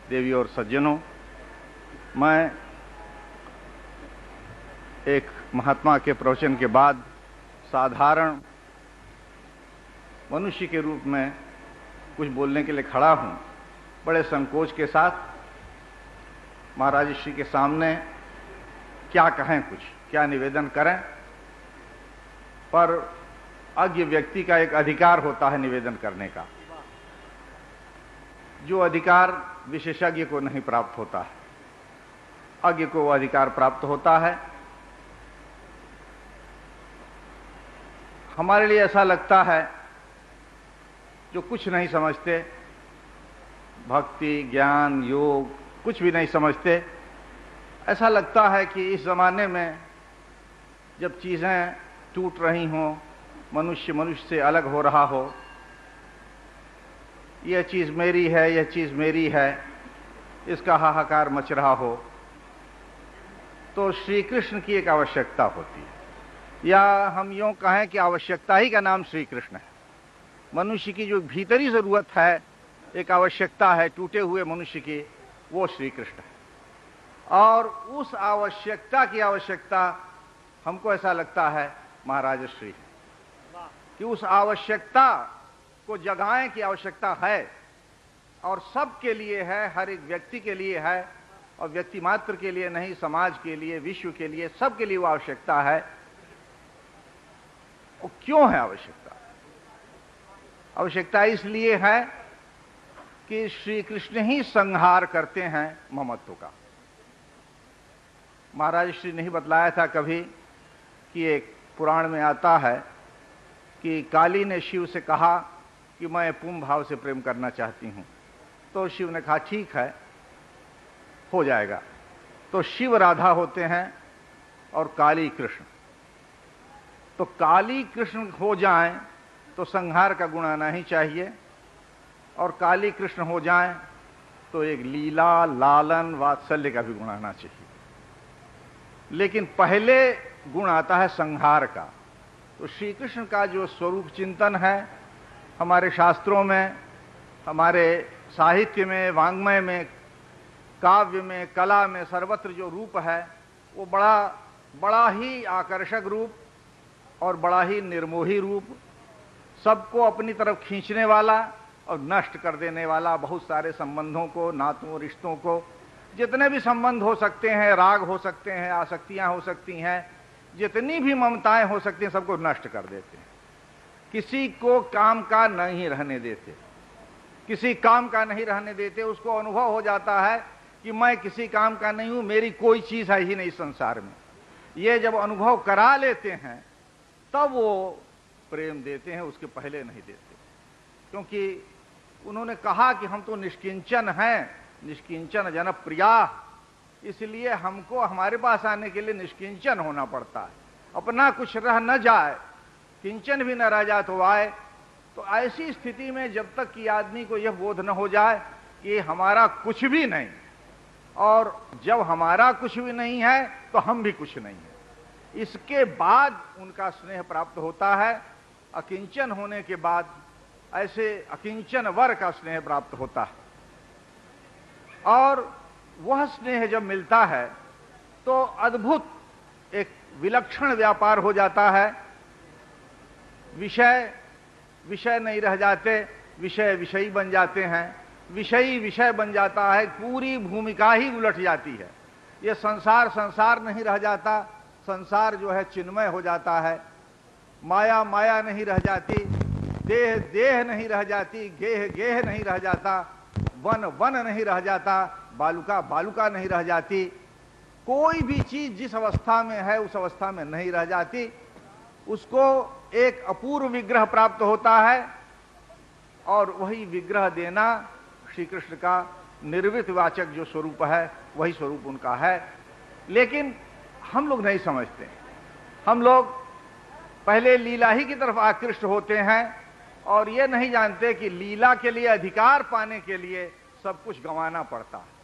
देवी और सज्जनों, मैं एक महात्मा के प्रवचन के बाद साधारण मनुष्य के रूप में कुछ बोलने के लिए खड़ा हूं। बड़े संकोच के साथ महाराज श्री के सामने क्या कहें, कुछ क्या निवेदन करें, पर अज्ञ व्यक्ति का एक अधिकार होता है निवेदन करने का, जो अधिकार विशेषज्ञ को नहीं प्राप्त होता है। अज्ञ को वह अधिकार प्राप्त होता है। हमारे लिए ऐसा लगता है, जो कुछ नहीं समझते, भक्ति, ज्ञान, योग कुछ भी नहीं समझते, ऐसा लगता है कि इस जमाने में जब चीजें टूट रही हों, मनुष्य मनुष्य से अलग हो रहा हो, यह चीज मेरी है, यह चीज मेरी है, इसका हाहाकार मच रहा हो, तो श्री कृष्ण की एक आवश्यकता होती है, या हम यूं कहें कि आवश्यकता ही का नाम श्री कृष्ण है। मनुष्य की जो भीतरी जरूरत है, एक आवश्यकता है टूटे हुए मनुष्य की, वो श्री कृष्ण है। और उस आवश्यकता की आवश्यकता हमको ऐसा लगता है महाराज श्री है, कि उस आवश्यकता को जगाएं की आवश्यकता है, और सबके लिए है, हर एक व्यक्ति के लिए है, और व्यक्ति मात्र के लिए नहीं, समाज के लिए, विश्व के लिए, सबके लिए वो आवश्यकता है। वो क्यों है आवश्यकता? आवश्यकता इसलिए है कि श्री कृष्ण ही संहार करते हैं ममत्व का। महाराज श्री ने ही बतलाया था कभी कि एक पुराण में आता है कि काली ने शिव से कहा कि मैं पूर्ण भाव से प्रेम करना चाहती हूं, तो शिव ने कहा ठीक है, हो जाएगा। तो शिव राधा होते हैं और काली कृष्ण। तो काली कृष्ण हो जाएं तो संहार का गुण आना ही चाहिए, और काली कृष्ण हो जाएं तो एक लीला, लालन, वात्सल्य का भी गुण आना चाहिए। लेकिन पहले गुण आता है संहार का। तो श्री कृष्ण का जो स्वरूप चिंतन है हमारे शास्त्रों में, हमारे साहित्य में, वाङ्मय में, काव्य में, कला में, सर्वत्र जो रूप है, वो बड़ा ही आकर्षक रूप और बड़ा ही निर्मोही रूप, सबको अपनी तरफ खींचने वाला और नष्ट कर देने वाला, बहुत सारे संबंधों को, नातों, रिश्तों को, जितने भी संबंध हो सकते हैं, राग हो सकते हैं, आसक्तियां हो सकती हैं, जितनी भी ममताएं हो सकती हैं, सबको नष्ट कर देते हैं। किसी को काम का नहीं रहने देते, किसी काम का नहीं रहने देते। उसको अनुभव हो जाता है कि मैं किसी काम का नहीं हूं, मेरी कोई चीज है ही नहीं संसार में। ये जब अनुभव करा लेते हैं तब वो प्रेम देते हैं, उसके पहले नहीं देते। क्योंकि उन्होंने कहा कि हम तो निष्किंचन हैं, निष्किंचन जन प्रिया, इसलिए हमको हमारे पास आने के लिए निष्किंचन होना पड़ता है। अपना कुछ रह न जाए, किंचन भी न रह जाए तो आए। तो ऐसी स्थिति में जब तक कि आदमी को यह बोध न हो जाए कि हमारा कुछ भी नहीं, और जब हमारा कुछ भी नहीं है तो हम भी कुछ नहीं है, इसके बाद उनका स्नेह प्राप्त होता है। अकिंचन होने के बाद ऐसे अकिंचन वर का स्नेह प्राप्त होता है, और वह स्नेह जब मिलता है तो अद्भुत एक विलक्षण व्यापार हो जाता है। विषय विषय नहीं रह जाते, विषय विषयी बन जाते हैं, विषयी विषय बन जाता है, पूरी भूमिका ही उलट जाती है। यह संसार संसार नहीं रह जाता, संसार जो है चिन्मय हो जाता है। माया माया नहीं रह जाती, देह देह नहीं रह जाती, गेह गेह नहीं रह जाता, वन वन नहीं रह जाता, बालुका बालुका नहीं रह जाती। कोई भी चीज जिस अवस्था में है उस अवस्था में नहीं रह जाती। उसको एक अपूर्व विग्रह प्राप्त होता है, और वही विग्रह देना श्री कृष्ण का निर्वृत्त वाचक जो स्वरूप है, वही स्वरूप उनका है। लेकिन हम लोग नहीं समझते। हम लोग पहले लीला ही की तरफ आकृष्ट होते हैं, और ये नहीं जानते कि लीला के लिए अधिकार पाने के लिए सब कुछ गंवाना पड़ता है।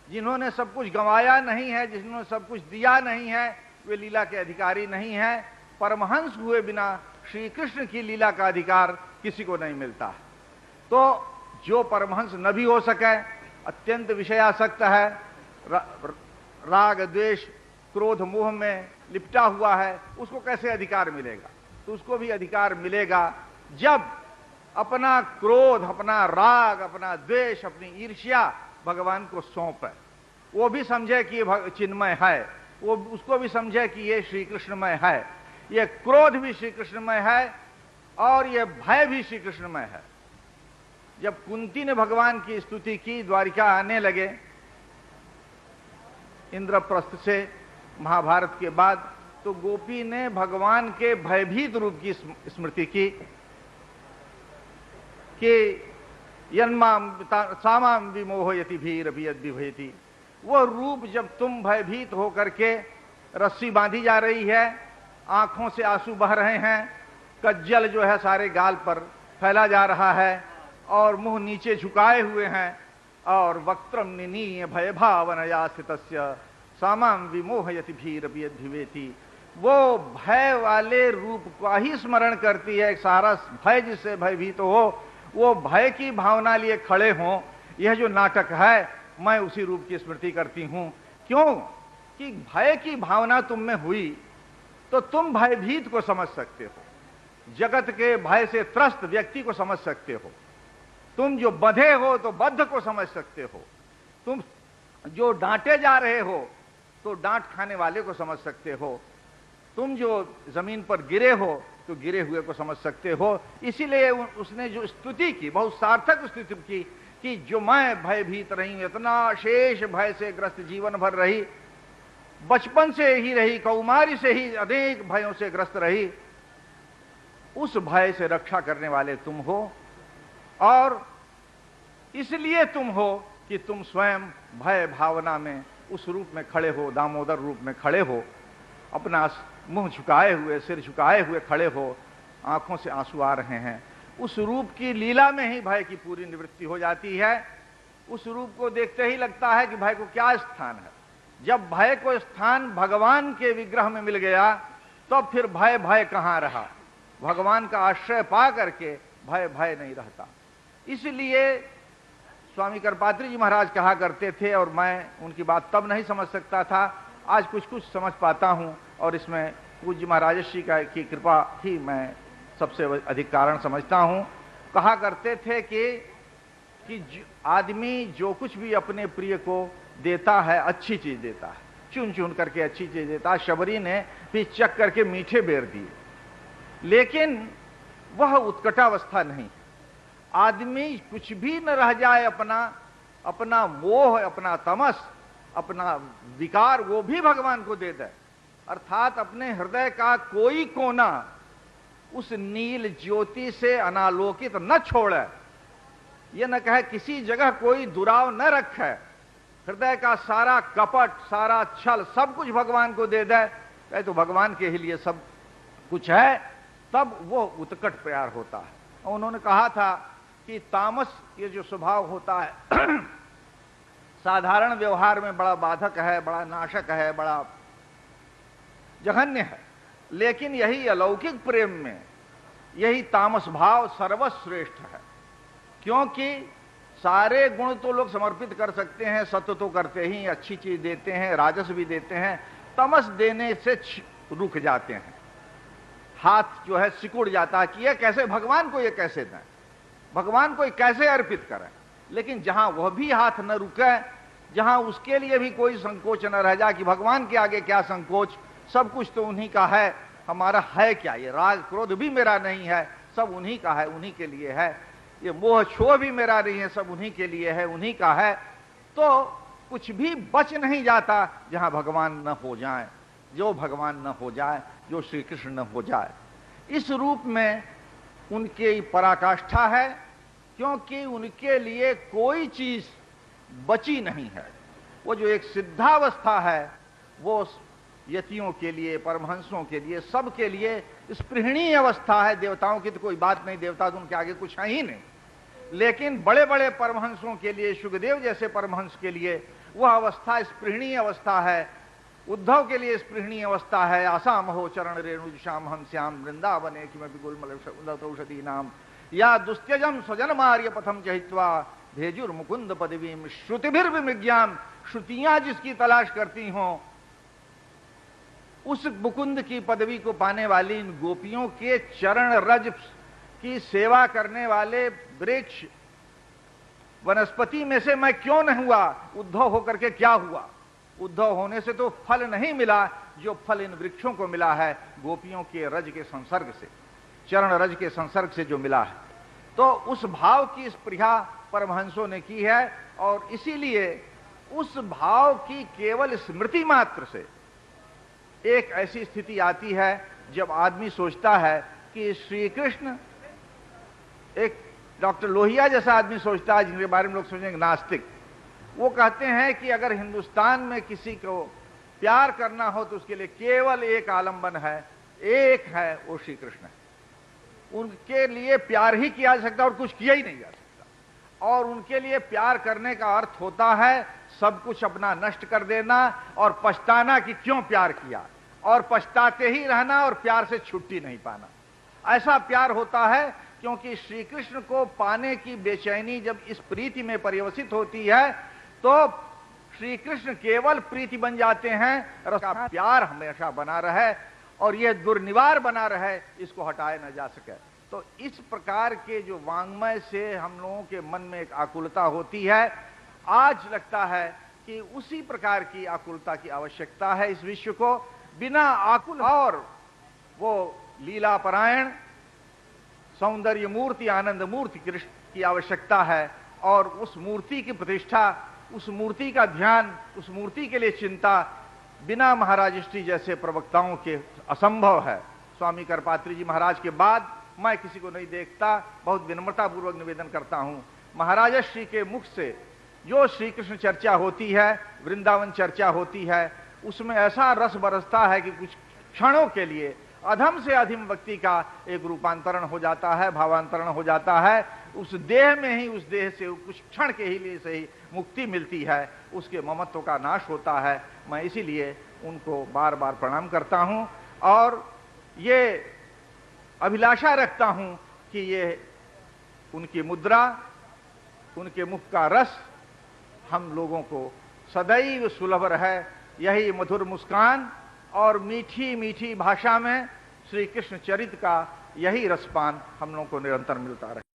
जिन्होंने सब कुछ गंवाया नहीं है, जिन्होंने सब कुछ दिया नहीं है, वे लीला के अधिकारी नहीं हैं। परमहंस हुए बिना श्री कृष्ण की लीला का अधिकार किसी को नहीं मिलता है। तो जो परमहंस न भी हो सके, अत्यंत विषयासक्त है, राग द्वेष क्रोध मोह में लिपटा हुआ है, उसको कैसे अधिकार मिलेगा? तो उसको भी अधिकार मिलेगा जब अपना क्रोध, अपना राग, अपना द्वेष, अपनी ईर्ष्या भगवान को सौंपे। वो भी समझे कि ये चिन्मय है, वो उसको भी समझे कि ये श्री कृष्णमय है, ये क्रोध भी श्री कृष्णमय है और ये भय भी श्री कृष्णमय है। जब कुंती ने भगवान की स्तुति की, द्वारिका आने लगे इंद्रप्रस्थ से महाभारत के बाद, तो गोपी ने भगवान के भयभीत रूप की स्मृति की कि यन्माम सामाम विमोहयति भीर अभियद विभयति। वो रूप जब तुम भयभीत होकर के रस्सी बांधी जा रही है, आंखों से आंसू बह रहे हैं, कज्जल जो है सारे गाल पर फैला जा रहा है और मुंह नीचे झुकाए हुए हैं और वक्त्रम निनीय भय भावनया स्थितस्य सामाम विमोहयति भीर अभियद विभयति। वो भय वाले रूप का ही स्मरण करती है। सारा भय जिससे भयभीत हो, वो भय की भावना लिए खड़े हों। यह जो नाटक है, मैं उसी रूप की स्मृति करती हूं। क्यों? कि भय की भावना तुम में हुई तो तुम भयभीत को समझ सकते हो, जगत के भय से त्रस्त व्यक्ति को समझ सकते हो, तुम जो बंधे हो तो बद्ध को समझ सकते हो, तुम जो डांटे जा रहे हो तो डांट खाने वाले को समझ सकते हो, तुम जो जमीन पर गिरे हो तो गिरे हुए को समझ सकते हो। इसीलिए उसने जो स्तुति की, बहुत सार्थक स्तुति की कि जो मैं भयभीत रही हूं, इतना शेष भय से ग्रस्त जीवन भर रही, बचपन से ही रही, कौमारी से ही अनेक भयों से ग्रस्त रही, उस भय से रक्षा करने वाले तुम हो। और इसलिए तुम हो कि तुम स्वयं भय भावना में उस रूप में खड़े हो, दामोदर रूप में खड़े हो, अपना मुंह झुकाए हुए, सिर झुकाए हुए खड़े हो, आंखों से आंसू आ रहे हैं। उस रूप की लीला में ही भय की पूरी निवृत्ति हो जाती है। उस रूप को देखते ही लगता है कि भय को क्या स्थान है। जब भय को स्थान भगवान के विग्रह में मिल गया तो फिर भय भय कहां रहा। भगवान का आश्रय पा करके भय भय नहीं रहता। इसलिए स्वामी करपात्री जी महाराज कहा करते थे, और मैं उनकी बात तब नहीं समझ सकता था, आज कुछ कुछ समझ पाता हूं, और इसमें पूज्य महाराज श्री की कृपा ही मैं सबसे अधिक कारण समझता हूं। कहा करते थे कि आदमी जो कुछ भी अपने प्रिय को देता है, अच्छी चीज देता है, चुन चुन करके अच्छी चीज देता है। शबरी ने भी चक करके मीठे बेर दिए, लेकिन वह उत्कटावस्था नहीं। आदमी कुछ भी न रह जाए, अपना मोह, अपना तमस, अपना विकार, वो भी भगवान को दे दे, अर्थात अपने हृदय का कोई कोना उस नील ज्योति से अनालोकित न छोड़े। यह न कहे किसी जगह कोई दुराव न रखे, हृदय का सारा कपट, सारा छल, सब कुछ भगवान को दे दे, कहे तो भगवान के ही लिए सब कुछ है, तब वो उत्कट प्यार होता है। और उन्होंने कहा था कि तामस ये जो स्वभाव होता है साधारण व्यवहार में बड़ा बाधक है, बड़ा नाशक है, बड़ा जघन्य है, लेकिन यही अलौकिक प्रेम में यही तामस भाव सर्वश्रेष्ठ है। क्योंकि सारे गुण तो लोग समर्पित कर सकते हैं, सत्य तो करते ही, अच्छी चीज देते हैं, राजस भी देते हैं, तमस देने से रुक जाते हैं, हाथ जो है सिकुड़ जाता है कि ये कैसे भगवान को, ये कैसे दें, भगवान को कैसे अर्पित करें। लेकिन जहां वह भी हाथ न रुके, जहां उसके लिए भी कोई संकोच न रह जाए कि भगवान के आगे क्या संकोच, सब कुछ तो उन्हीं का है, हमारा है क्या, ये राग क्रोध भी मेरा नहीं है, सब उन्हीं का है, उन्हीं के लिए है, ये मोह क्षोभ भी मेरा नहीं है, सब उन्हीं के लिए है, उन्हीं का है, तो कुछ भी बच नहीं जाता जहां भगवान न हो जाए, जो भगवान न हो जाए, जो श्री कृष्ण न हो जाए। इस रूप में उनकी पराकाष्ठा है, क्योंकि उनके लिए कोई चीज बची नहीं है। वो जो एक सिद्धावस्था है, वो यतियों के लिए, परमहंसों के लिए, सबके लिए स्पृहणीय अवस्था है। देवताओं की तो कोई बात नहीं, देवता तो उनके आगे कुछ है ही नहीं, लेकिन बड़े बड़े परमहंसों के लिए, शुकदेव जैसे परमहंस के लिए वह अवस्था स्पृहणीय अवस्था है। उद्धव के लिए स्पृहणीय अवस्था है, आसाम हो चरण रेणुजुषाम हम श्याम वृंदावने किमपि गुलमल औषधि नाम, या दुस्त्यजम स्वजन मार्य पथम चहित्वा भेजुर मुकुंद पदवीम श्रुतिभिर विमृग्याम, श्रुतियां जिसकी तलाश करती हों, उस मुकुंद की पदवी को पाने वाली इन गोपियों के चरण रज की सेवा करने वाले वृक्ष वनस्पति में से मैं क्यों नहीं हुआ? उद्धव होकर के क्या हुआ? उद्धव होने से तो फल नहीं मिला जो फल इन वृक्षों को मिला है गोपियों के रज के संसर्ग से, चरण रज के संसर्ग से जो मिला है। तो उस भाव की स्पृहा परमहंसों ने की है, और इसीलिए उस भाव की केवल स्मृति मात्र से एक ऐसी स्थिति आती है जब आदमी सोचता है कि श्री कृष्ण, एक डॉक्टर लोहिया जैसा आदमी सोचता है, जिनके बारे में लोग सोचेंगे नास्तिक, वो कहते हैं कि अगर हिंदुस्तान में किसी को प्यार करना हो तो उसके लिए केवल एक आलंबन है, एक है, वो श्री कृष्ण है। उनके लिए प्यार ही किया जा सकता और कुछ किया ही नहीं जा सकता। और उनके लिए प्यार करने का अर्थ होता है सब कुछ अपना नष्ट कर देना और पछताना कि क्यों प्यार किया, और पछताते ही रहना और प्यार से छुट्टी नहीं पाना। ऐसा प्यार होता है क्योंकि श्री कृष्ण को पाने की बेचैनी जब इस प्रीति में पर्यवसित होती है तो श्री कृष्ण केवल प्रीति बन जाते हैं, और उसका प्यार हमेशा बना रहे और यह दुर्निवार बना रहे, इसको हटाया न जा सके। तो इस प्रकार के जो वांग्मय से हम लोगों के मन में एक आकुलता होती है, आज लगता है कि उसी प्रकार की आकुलता की आवश्यकता है इस विश्व को। बिना आकुल और वो लीला परायण सौंदर्य मूर्ति, आनंद मूर्ति कृष्ण की आवश्यकता है, और उस मूर्ति की प्रतिष्ठा, उस मूर्ति का ध्यान, उस मूर्ति के लिए चिंता बिना महाराज श्री जैसे प्रवक्ताओं के असंभव है। स्वामी करपात्री जी महाराज के बाद मैं किसी को नहीं देखता। बहुत विनम्रता पूर्वक निवेदन करता हूं, महाराज श्री के मुख से जो श्री कृष्ण चर्चा होती है, वृंदावन चर्चा होती है, उसमें ऐसा रस बरसता है कि कुछ क्षणों के लिए अधम से अधम व्यक्ति का एक रूपांतरण हो जाता है, भावांतरण हो जाता है। उस देह में ही, उस देह से कुछ क्षण के ही लिए से ही मुक्ति मिलती है, उसके ममत्व का नाश होता है। मैं इसीलिए उनको बार बार प्रणाम करता हूं और ये अभिलाषा रखता हूं कि ये उनकी मुद्रा, उनके मुख का रस हम लोगों को सदैव सुलभ रहे। यही मधुर मुस्कान और मीठी मीठी भाषा में श्री कृष्ण चरित्र का यही रसपान हम लोगों को निरंतर मिलता रहे।